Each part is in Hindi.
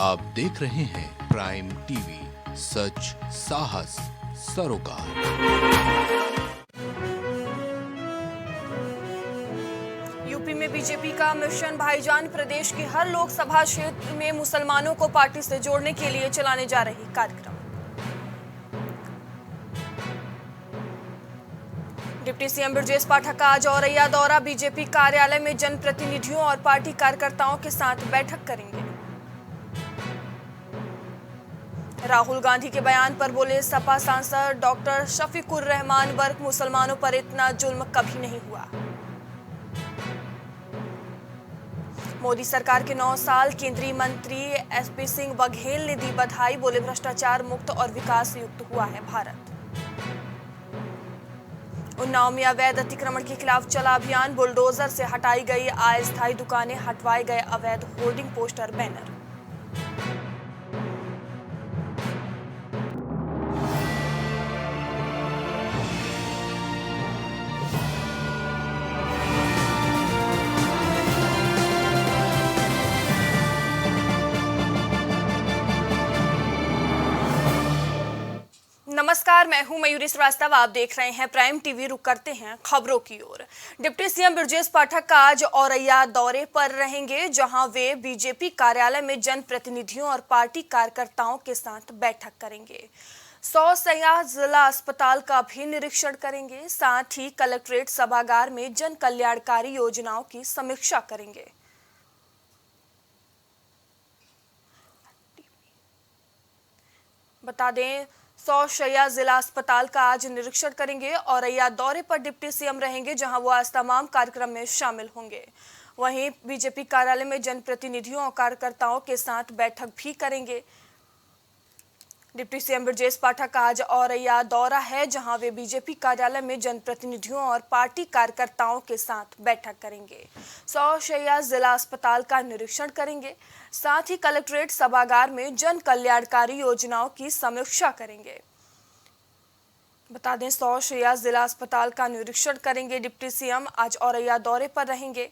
आप देख रहे हैं प्राइम टीवी, सच साहस सरोकार। यूपी में बीजेपी का मिशन भाईजान प्रदेश के हर लोकसभा क्षेत्र में मुसलमानों को पार्टी से जोड़ने के लिए चलाने जा रही कार्यक्रम। डिप्टी सीएम ब्रजेश पाठक का आज औरैया दौरा, बीजेपी कार्यालय में जनप्रतिनिधियों और पार्टी कार्यकर्ताओं के साथ बैठक करेंगे। राहुल गांधी के बयान पर बोले सपा सांसद डॉक्टर शफीकुर रहमान वर्क, मुसलमानों पर इतना जुल्म कभी नहीं हुआ। मोदी सरकार के 9 साल, केंद्रीय मंत्री एसपी सिंह बघेल ने दी बधाई, बोले भ्रष्टाचार मुक्त और विकास युक्त हुआ है भारत। उन्नाव में अवैध अतिक्रमण के खिलाफ चला अभियान, बुलडोजर से हटाई गई अस्थायी दुकानें, हटवाए गए अवैध होर्डिंग, पोस्टर, बैनर। नमस्कार, मैं हूं मयूरी श्रीवास्तव। आप देख रहे हैं प्राइम टीवी। रुक करते हैं खबरों की ओर। डिप्टी सीएम ब्रजेश पाठक का आज औरैया दौरे पर रहेंगे, जहां वे बीजेपी कार्यालय में जनप्रतिनिधियों और पार्टी कार्यकर्ताओं के साथ बैठक करेंगे। 100 सैयाह जिला अस्पताल का भी निरीक्षण करेंगे। साथ ही कलेक्ट्रेट सभागार में जन कल्याणकारी योजनाओं की समीक्षा करेंगे। बता दें, 100 शैय्या जिला अस्पताल का आज निरीक्षण करेंगे। औरैया दौरे पर डिप्टी सीएम रहेंगे, जहां वो आज तमाम कार्यक्रम में शामिल होंगे। वहीं बीजेपी कार्यालय में जनप्रतिनिधियों और कार्यकर्ताओं के साथ बैठक भी करेंगे। डिप्टी सीएम ब्रजेश पाठक का आज औरैया दौरा है, जहां वे बीजेपी कार्यालय में जनप्रतिनिधियों और पार्टी कार्यकर्ताओं के साथ बैठक करेंगे। 100 शैय्या जिला अस्पताल का निरीक्षण करेंगे। साथ ही कलेक्ट्रेट सभागार में जन कल्याणकारी योजनाओं की समीक्षा करेंगे। बता दें, 100 शैय्या जिला अस्पताल का निरीक्षण करेंगे डिप्टी सीएम। आज औरैया दौरे पर रहेंगे।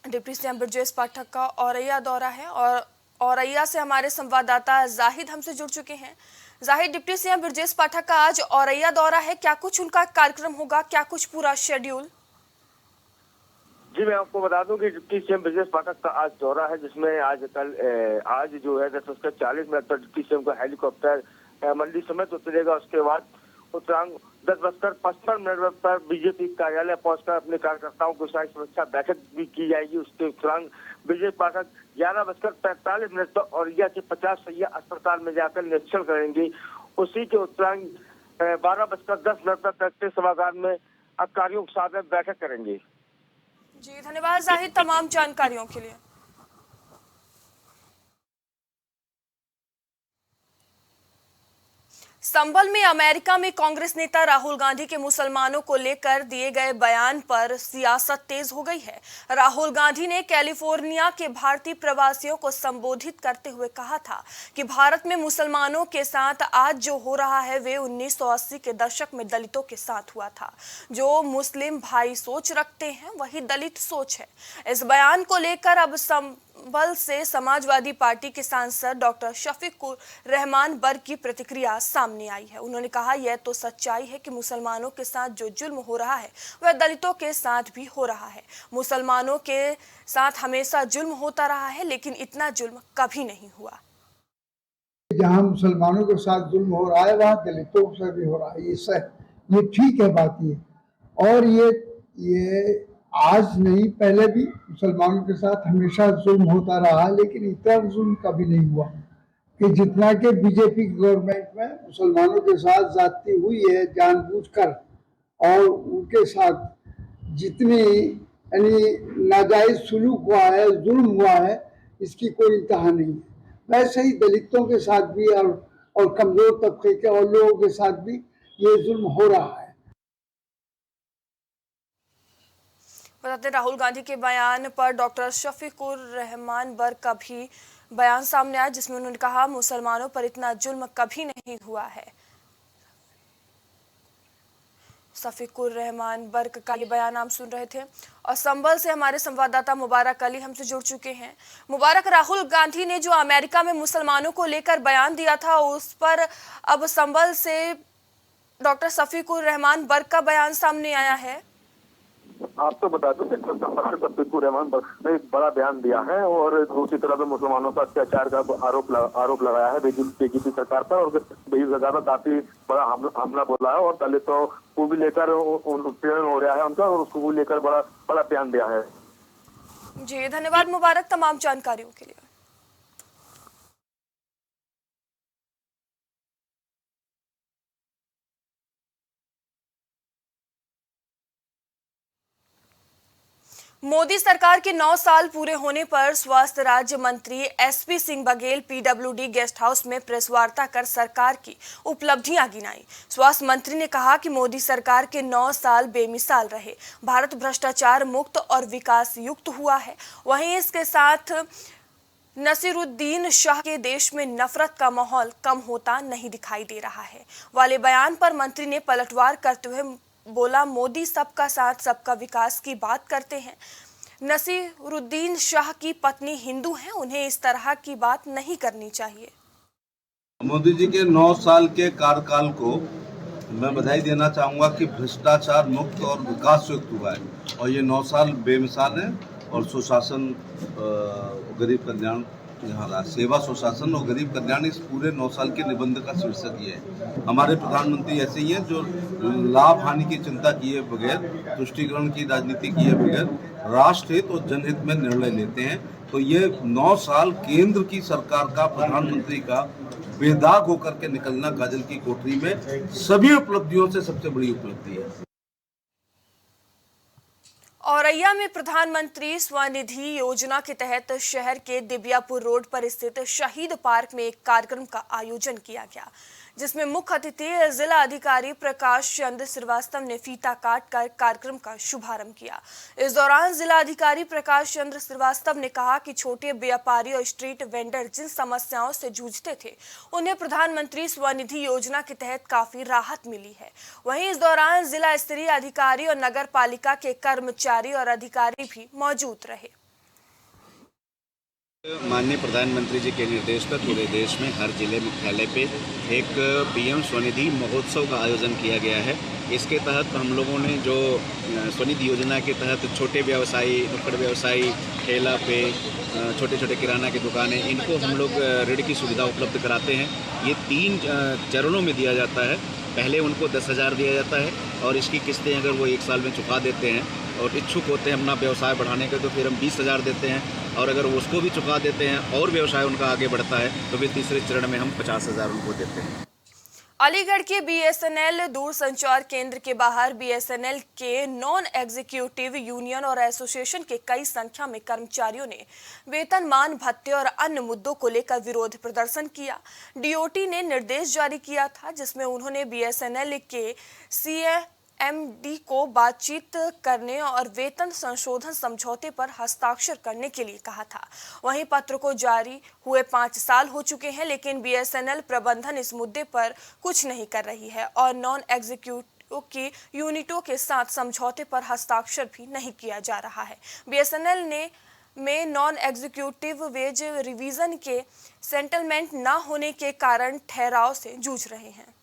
डिप्टी सीएम ब्रजेश पाठक का औरैया दौरा है और औरैया से हमारे संवाददाता जाहिद हमसे जुड़ चुके हैं। जाहिद, डिप्टी सीएम ब्रजेश पाठक का आज औरैया दौरा है, क्या कुछ उनका कार्यक्रम होगा, क्या कुछ पूरा शेड्यूल? जी, मैं आपको बता दूं कि डिप्टी सीएम ब्रजेश पाठक का आज दौरा है, जिसमें आज जो है 10:40 पर डिप्टी सीएम का हेलीकॉप्टर मंडी समेत उतरेगा। उसके बाद उत्तरांग 10:55 पर बीजेपी कार्यालय पहुंचकर अपने कार्यकर्ताओं के साथ सुरक्षा बैठक भी की जाएगी। उसके उपरांत ब्रजेश पाठक 11:45 पर औरैया के 50 सैय्या अस्पताल में जाकर निरीक्षण करेंगे। उसी के उपरांत 12:10 पर कलेक्ट्रेट सभागार में अधिकारियों के साथ बैठक करेंगे। जी, धन्यवाद जाहिद तमाम जानकारियों के लिए। संभल में अमेरिका में कांग्रेस नेता राहुल गांधी के मुसलमानों को लेकर दिए गए बयान पर सियासत तेज हो गई है। राहुल गांधी ने कैलिफोर्निया के भारतीय प्रवासियों को संबोधित करते हुए कहा था कि भारत में मुसलमानों के साथ आज जो हो रहा है वे 1980 के दशक में दलितों के साथ हुआ था। जो मुस्लिम भाई सोच रखते हैं वही दलित सोच है। इस बयान को लेकर अब संभल से समाजवादी पार्टी के सांसद डॉक्टर शफीकुर रहमान बर्क की प्रतिक्रिया सामने आई है। उन्होंने कहा, यह तो सच्चाई है कि मुसलमानों के साथ जो जुल्म हो रहा है वह दलितों के साथ भी हो रहा है। मुसलमानों के साथ हमेशा जुल्म होता रहा है, लेकिन इतना जुल्म कभी नहीं हुआ। जहाँ मुसलमानों के साथ जुल्म हो रहा है वहाँ दलितों से भी हो रहा है। ये ठीक है बात ये। और ये आज नहीं, पहले भी मुसलमानों के साथ हमेशा जुल्म होता रहा, लेकिन इतना जुल्म कभी नहीं हुआ कि जितना के बीजेपी गवर्नमेंट में मुसलमानों के साथ ज्यादती हुई है जानबूझकर, और उनके साथ जितनी यानी नाजायज सुलूक हुआ है, जुल्म हुआ है, इसकी कोई इंतहा नहीं है। वैसे ही दलितों के साथ भी और कमजोर तबके के और लोगों के साथ भी ये जुल्म हो रहा है। बताते राहुल गांधी के बयान पर डॉक्टर शफीकुर रहमान बर्क का भी बयान सामने आया, जिसमें उन्होंने कहा मुसलमानों पर इतना जुल्म कभी नहीं हुआ है। सफीकुर रहमान बर्क का ये बयान आप सुन रहे थे। और संभल से हमारे संवाददाता मुबारक अली हमसे जुड़ चुके हैं। मुबारक, राहुल गांधी ने जो अमेरिका में मुसलमानों को लेकर बयान दिया था उस पर अब संभल से डॉक्टर सफीकुर रहमान बर्क का बयान सामने आया है। आपको बता दूं कि सफीकुर रहमान बर्क ने एक बड़ा बयान दिया है और दूसरी तरफ मुसलमानों पर अत्याचार का आरोप लगाया है बीजेपी सरकार पर, और बीजेपी सरकार पर काफी बड़ा हमला बोला है और दलितों को भी लेकर उत्पीड़न हो रहा है उनका, और उसको भी लेकर बड़ा बयान दिया है। जी धन्यवाद मुबारक तमाम जानकारियों के लिए। मोदी सरकार के 9 साल पूरे होने पर स्वास्थ्य राज्य मंत्री SP Singh Baghel PWD guest house में प्रेस वार्ता कर सरकार की उपलब्धियां गिनाई। स्वास्थ्य मंत्री ने कहा कि मोदी सरकार के 9 साल बेमिसाल रहे। भारत भ्रष्टाचार मुक्त और विकास युक्त हुआ है। वहीं इसके साथ नसीरुद्दीन शाह के देश में नफरत का माहौल कम होता नहीं दिखाई दे रहा है वाले बयान पर मंत्री ने पलटवार करते हुए बोला, मोदी सबका साथ सबका विकास की बात करते हैं। नसीरुद्दीन शाह की पत्नी हिंदू हैं, उन्हें इस तरह की बात नहीं करनी चाहिए। मोदी जी के 9 साल के कार्यकाल को मैं बधाई देना चाहूँगा कि भ्रष्टाचार मुक्त और विकास युक्त हुआ है, और ये 9 साल बेमिसाल है। और सुशासन, गरीब कल्याण, यहाँ रहा सेवा, सुशासन और गरीब कल्याण, इस पूरे 9 साल के निबंध का शीर्षक ये है। हमारे प्रधानमंत्री ऐसे ही हैं जो लाभ हानि की चिंता किए बगैर, तुष्टीकरण की राजनीति किए बगैर राष्ट्र हित और जनहित में निर्णय लेते हैं। तो ये 9 साल केंद्र की सरकार का, प्रधानमंत्री का बेदाग होकर के निकलना काजल की कोठरी में सभी उपलब्धियों से सबसे बड़ी उपलब्धि है। औरैया में प्रधानमंत्री स्वनिधि योजना के तहत शहर के दिबियापुर रोड पर स्थित शहीद पार्क में एक कार्यक्रम का आयोजन किया गया, जिसमें मुख्य अतिथि जिला अधिकारी प्रकाश चंद्र श्रीवास्तव ने फीता काट कर कार्यक्रम का शुभारंभ किया। इस दौरान जिला अधिकारी प्रकाश चंद्र श्रीवास्तव ने कहा कि छोटे व्यापारी और स्ट्रीट वेंडर जिन समस्याओं से जूझते थे, उन्हें प्रधानमंत्री स्वनिधि योजना के तहत काफी राहत मिली है। वहीं इस दौरान जिला स्तरीय अधिकारी और नगर पालिका के कर्मचारी और अधिकारी भी मौजूद रहे। माननीय प्रधानमंत्री जी के निर्देश पर पूरे देश में हर जिले मुख्यालय पे एक पीएम स्वनिधि महोत्सव का आयोजन किया गया है। इसके तहत हम लोगों ने जो स्वनिधि योजना के तहत छोटे व्यवसायी, नुक्कड़ व्यवसायी, ठेला पे छोटे छोटे किराना की दुकानें, इनको हम लोग ऋण की सुविधा उपलब्ध कराते हैं। ये 3 चरणों में दिया जाता है। पहले उनको 10,000 दिया जाता है और इसकी किस्तें अगर वो 1 साल में चुका देते हैं और इच्छुक होते हैं अपना व्यवसाय बढ़ाने के, तो फिर हम 20,000 देते हैं। और अगर वो उसको भी चुका देते हैं और व्यवसाय उनका आगे बढ़ता है तो फिर तीसरे चरण में हम 50,000 उनको देते हैं। अलीगढ़ के बीएसएनएल दूरसंचार केंद्र के बाहर बीएसएनएल के नॉन एग्जीक्यूटिव यूनियन और एसोसिएशन के कई संख्या में कर्मचारियों ने वेतनमान भत्ते और अन्य मुद्दों को लेकर विरोध प्रदर्शन किया। डीओटी ने निर्देश जारी किया था, जिसमें उन्होंने बीएसएनएल के सीएमडी को बातचीत करने और वेतन संशोधन समझौते पर हस्ताक्षर करने के लिए कहा था। वहीं पत्र को जारी हुए 5 साल हो चुके हैं, लेकिन बीएसएनएल प्रबंधन इस मुद्दे पर कुछ नहीं कर रही है और नॉन एग्जीक्यूटिव की यूनिटों के साथ समझौते पर हस्ताक्षर भी नहीं किया जा रहा है। बीएसएनएल में नॉन एग्जीक्यूटिव वेज रिवीजन के सेटलमेंट न होने के कारण ठहराव से जूझ रहे हैं।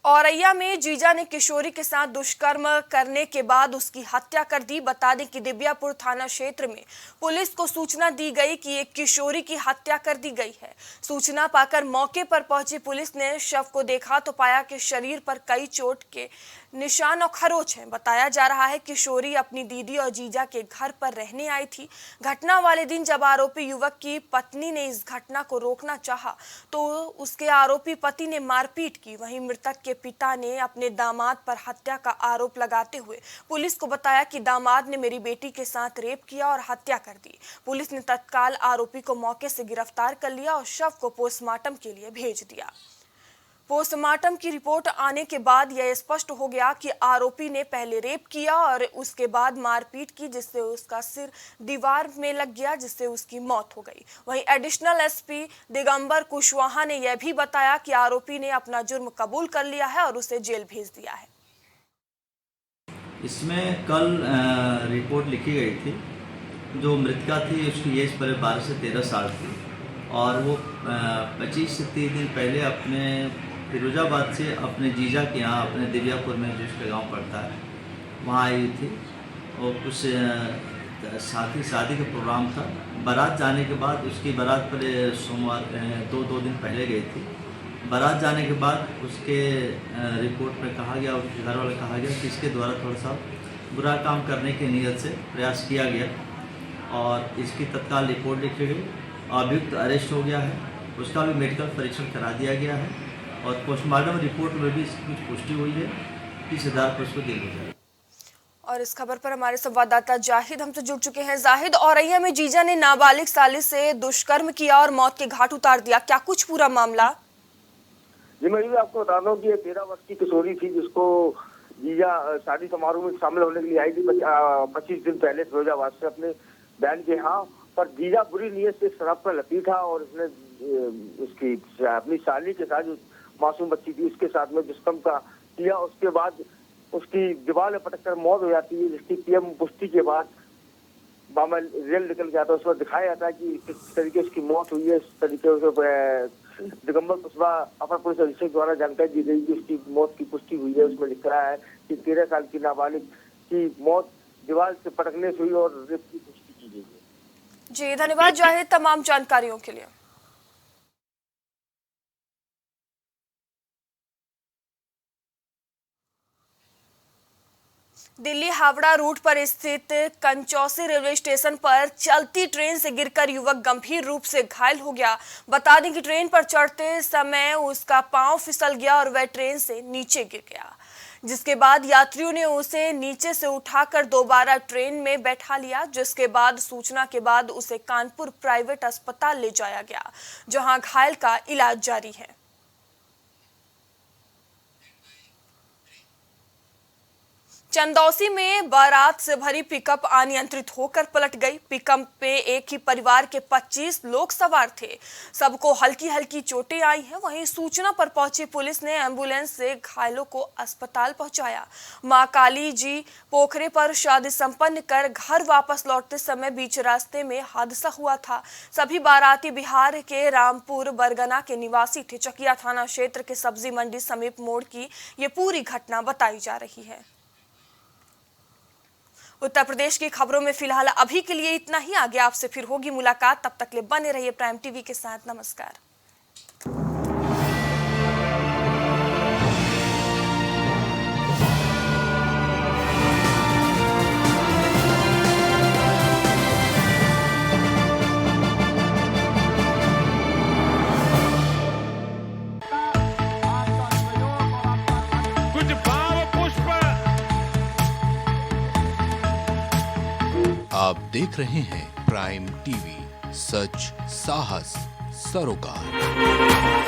औरैया में जीजा ने किशोरी के साथ दुष्कर्म करने के बाद उसकी हत्या कर दी। बता दें कि दिबियापुर थाना क्षेत्र में पुलिस को सूचना दी गई कि एक किशोरी की हत्या कर दी गई है। सूचना पाकर मौके पर पहुंची पुलिस ने शव को देखा तो पाया कि शरीर पर कई चोट के निशान और खरोच हैं। बताया जा रहा है कि किशोरी अपनी दीदी और जीजा के घर पर रहने आई थी। घटना वाले दिन जब आरोपी युवक की पत्नी ने इस घटना को रोकना चाहा तो उसके आरोपी पति ने मारपीट की। वहीं मृतक के पिता ने अपने दामाद पर हत्या का आरोप लगाते हुए पुलिस को बताया कि दामाद ने मेरी बेटी के साथ रेप किया और हत्या कर दी। पुलिस ने तत्काल आरोपी को मौके से गिरफ्तार कर लिया और शव को पोस्टमार्टम के लिए भेज दिया। पोस्टमार्टम की रिपोर्ट आने के बाद यह स्पष्ट हो गया कि आरोपी ने पहले रेप किया और उसके बाद मारपीट की, जिससे उसका सिर दीवार में लग गया, जिससे उसकी मौत हो गई। वहीं एडिशनल एसपी दिगंबर कुशवाहा ने यह भी बताया कि आरोपी ने अपना जुर्म कबूल कर लिया है और उसे जेल भेज दिया है। इसमें कल रिपोर्ट लिखी गई थी। जो मृतका थी उसकी एज 12 से 13 साल थी और वो 25 से 30 दिन पहले अपने फिरोजाबाद से अपने जीजा के यहाँ, अपने दिव्यापुर में जिसका गांव पड़ता है, वहाँ आई हुई थी और कुछ साथी शादी का प्रोग्राम था। बारात जाने के बाद उसकी बारात पर सोमवार दो दिन पहले गई थी। बारात जाने के बाद उसके रिपोर्ट में कहा गया, उसके घर वाले कहा गया कि इसके द्वारा थोड़ा सा बुरा काम करने की नीयत से प्रयास किया गया और इसकी तत्काल रिपोर्ट लिखी गई। अभियुक्त अरेस्ट हो गया है, उसका भी मेडिकल परीक्षण करा दिया गया है और पोस्टमार्टम रिपोर्ट में भी इसकी कुछ पुष्टि हुई है। 30,000 पर उसको जेल हो जाएगा। और इस खबर पर हमारे संवाददाता जाहिद हमसे जुड़ चुके हैं। जाहिद, औरैया में जीजा ने नाबालिग साली से दुष्कर्म किया और मौत के घाट उतार दिया, क्या कुछ पूरा मामला? जी मैं भी आपको बता दूं कि 13 वर्ष की किशोरी थी जिसको जीजा शादी समारोह में शामिल होने के लिए आई थी 25 दिन पहले फिरोजाबाद से अपने बहन के यहाँ। पर जीजा बुरी नीयत से शराब का लती था और उसने उसकी अपनी साली के साथ, जो मासूम बच्ची थी, उसके साथ में दुष्कर्म का किया। उसके बाद उसकी दीवार में पटक कर मौत हो जाती है, जिसकी पीएम पुष्टि के बाद मामला रिजल्ट निकल गया था। उस पर दिखाया जाता है कि किस तरीके उसकी मौत हुई है। इस तरीके से दिगंबर कुशवाहा अपर पुलिस अधीक्षक द्वारा जानकारी दी गई कि उसकी मौत की पुष्टि हुई है। उसमें लिख रहा है कि 13 साल की नाबालिग की मौत दीवार से पटकने से हुई और रेप की पुष्टि की गई है। जी धन्यवाद जाहिद तमाम जानकारियों के लिए। दिल्ली हावड़ा रूट पर स्थित कंचौसी रेलवे स्टेशन पर चलती ट्रेन से गिरकर युवक गंभीर रूप से घायल हो गया। बता दें कि ट्रेन पर चढ़ते समय उसका पांव फिसल गया और वह ट्रेन से नीचे गिर गया, जिसके बाद यात्रियों ने उसे नीचे से उठाकर दोबारा ट्रेन में बैठा लिया, जिसके बाद सूचना के बाद उसे कानपुर प्राइवेट अस्पताल ले जाया गया, जहां घायल का इलाज जारी है। चंदौसी में बारात से भरी पिकअप अनियंत्रित होकर पलट गई। पिकअप पे एक ही परिवार के 25 लोग सवार थे। सबको हल्की हल्की चोटें आई हैं। वहीं सूचना पर पहुंची पुलिस ने एम्बुलेंस से घायलों को अस्पताल पहुंचाया। मां काली जी पोखरे पर शादी संपन्न कर घर वापस लौटते समय बीच रास्ते में हादसा हुआ था। सभी बाराती बिहार के रामपुर बरगना के निवासी थे। चकिया थाना क्षेत्र के सब्जी मंडी समीप मोड़ की ये पूरी घटना बताई जा रही है। उत्तर प्रदेश की खबरों में फिलहाल अभी के लिए इतना ही। आगे आपसे फिर होगी मुलाकात, तब तक के लिए बने रहिए प्राइम टीवी के साथ। नमस्कार। आप देख रहे हैं प्राइम टीवी, सच साहस सरोकार।